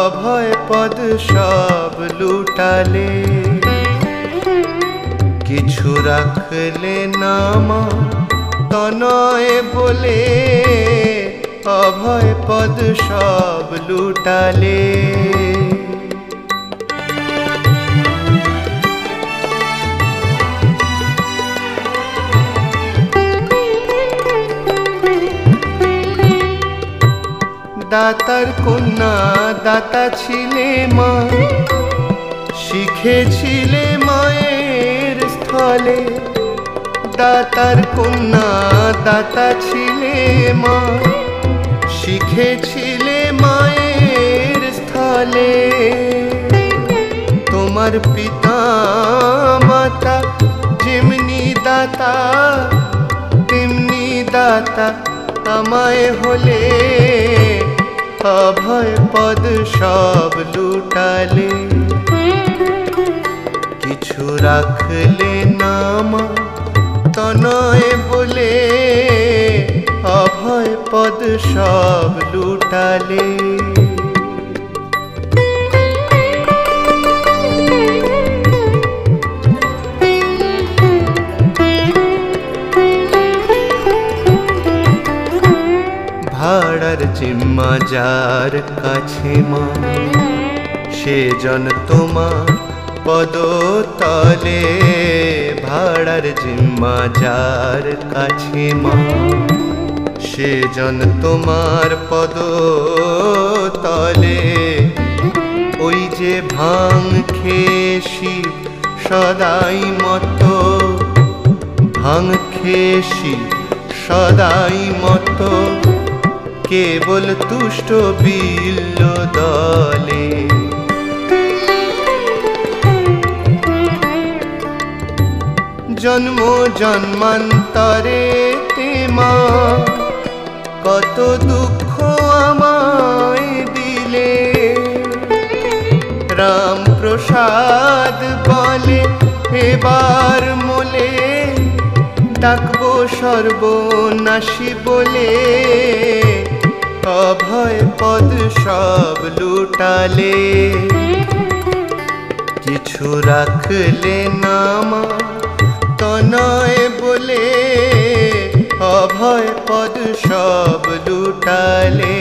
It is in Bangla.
অভয় পদ সব লুটালে কিছু রাখলে না মা তনয় বলে অভয় পদ সব লুটালে দাতার কন্যা দাতা ছিলে মা শিখেছিলে মায়ের স্থলে দাতার কন্যা দাতা ছিলে মা শিখেছিলে মায়ের স্থলে তোমার পিতা মাতা যেমনি দাতা তেমনি দাতা আমায় হলে অভয় পদ সব লুটালে কিছু রাখলে না মা তনয় বলে অভয় পদ সব লুটালে ভাড়ার জিম্মা যার কাছে মা সে জন তোমার পদতলে ভাড়ার জিম্মা যার কাছে মা সে জন তোমার পদতলে ওই যে ভাং খেয়ে শিব সদাই মতো ভাং খেয়ে শিব সদাই মতো কেবল তুষ্ট বিল্ল দলে জন্ম জন্মান্তরে মা কত দুঃখ আমায় দিলে রাম প্রসাদ বলে এবার মোলে ডাকবো সর্বনাশী বলে অভয় পদ সব লুটালে কিছু রাখলে না মা তনয় বলে অভয় পদ সব লুটালে